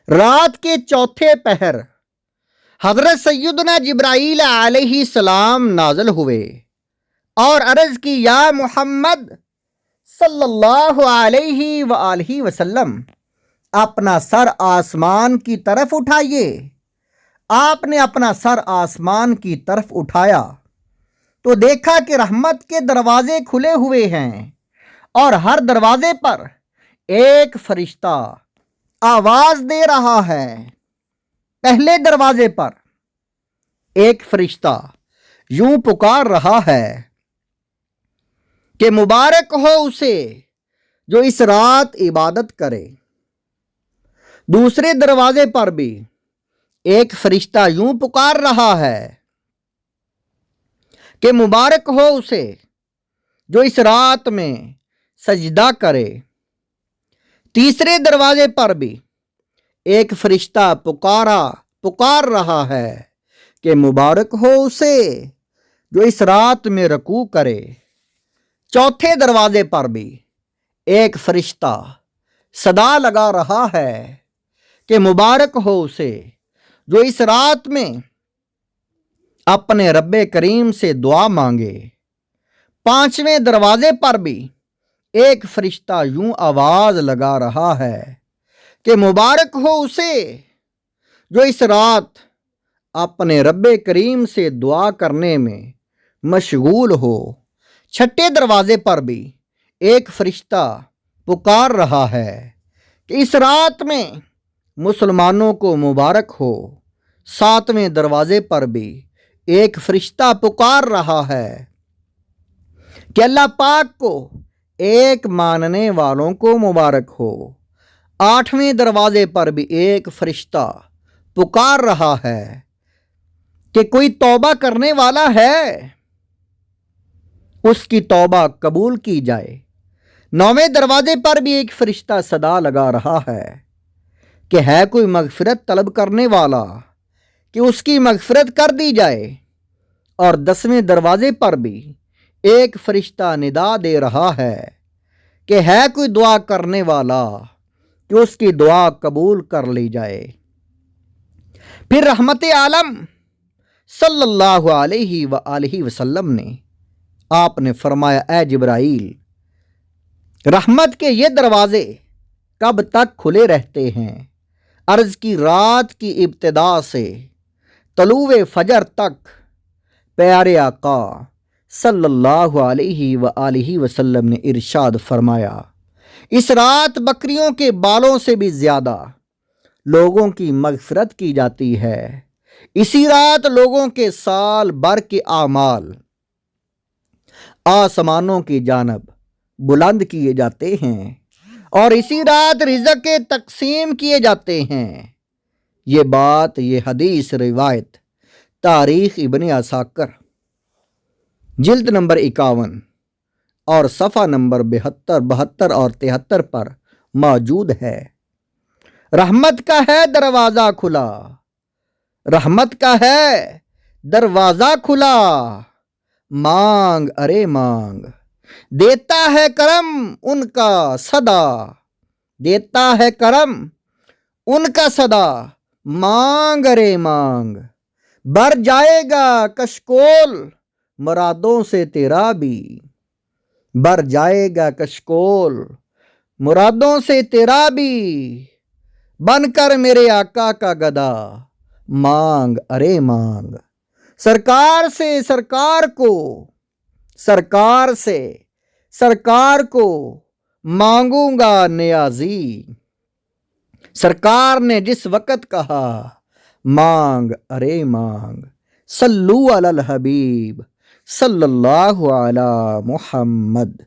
رات کے چوتھے پہر حضرت سیدنا جبرائیل علیہ السلام نازل ہوئے اور عرض کی یا محمد صلی اللہ علیہ وآلہ وسلم اپنا سر آسمان کی طرف اٹھائیے۔ آپ نے اپنا سر آسمان کی طرف اٹھایا تو دیکھا کہ رحمت کے دروازے کھلے ہوئے ہیں اور ہر دروازے پر ایک فرشتہ آواز دے رہا ہے۔ پہلے دروازے پر ایک فرشتہ یوں پکار رہا ہے کہ مبارک ہو اسے جو اس رات عبادت کرے۔ دوسرے دروازے پر بھی ایک فرشتہ یوں پکار رہا ہے کہ مبارک ہو اسے جو اس رات میں سجدہ کرے۔ تیسرے دروازے پر بھی ایک فرشتہ پکار رہا ہے کہ مبارک ہو اسے جو اس رات میں رکوع کرے۔ چوتھے دروازے پر بھی ایک فرشتہ صدا لگا رہا ہے کہ مبارک ہو اسے جو اس رات میں اپنے رب کریم سے دعا مانگے۔ پانچویں دروازے پر بھی ایک فرشتہ یوں آواز لگا رہا ہے کہ مبارک ہو اسے جو اس رات اپنے رب کریم سے دعا کرنے میں مشغول ہو۔ چھٹے دروازے پر بھی ایک فرشتہ پکار رہا ہے کہ اس رات میں مسلمانوں کو مبارک ہو۔ ساتویں دروازے پر بھی ایک فرشتہ پکار رہا ہے کہ اللہ پاک کو ایک ماننے والوں کو مبارک ہو۔ آٹھویں دروازے پر بھی ایک فرشتہ پکار رہا ہے کہ کوئی توبہ کرنے والا ہے اس کی توبہ قبول کی جائے۔ نویں دروازے پر بھی ایک فرشتہ صدا لگا رہا ہے کہ ہے کوئی مغفرت طلب کرنے والا کہ اس کی مغفرت کر دی جائے۔ اور 10ویں دروازے پر بھی ایک فرشتہ ندا دے رہا ہے کہ ہے کوئی دعا کرنے والا کہ اس کی دعا قبول کر لی جائے۔ پھر رحمت عالم صلی اللہ علیہ وآلہ وسلم نے آپ نے فرمایا اے جبرائیل، رحمت کے یہ دروازے کب تک کھلے رہتے ہیں؟ عرض کی رات کی ابتدا سے طلوع فجر تک۔ پیارے آقا صلی اللہ علیہ وآلہ وسلم نے ارشاد فرمایا اس رات بکریوں کے بالوں سے بھی زیادہ لوگوں کی مغفرت کی جاتی ہے۔ اسی رات لوگوں کے سال بھر کے اعمال آسمانوں کی جانب بلند کیے جاتے ہیں اور اسی رات رزق تقسیم کیے جاتے ہیں۔ یہ حدیث روایت تاریخ ابن عساکر جلد نمبر 51 اور صفحہ نمبر 72 اور 73 پر موجود ہے۔ رحمت کا ہے دروازہ کھلا، رحمت کا ہے دروازہ کھلا، مانگ ارے مانگ، دیتا ہے کرم ان کا صدا، دیتا ہے کرم ان کا صدا، مانگ ارے مانگ، بھر جائے گا کشکول مرادوں سے تیرا بھی، بھر جائے گا کشکول مرادوں سے تیرا بھی، بن کر میرے آقا کا گدا، مانگ ارے مانگ۔ سرکار سے سرکار کو، سرکار سے سرکار کو مانگوں گا نیازی، سرکار نے جس وقت کہا مانگ ارے مانگ۔ صلو علی الحبیب صلی اللہ علی محمد۔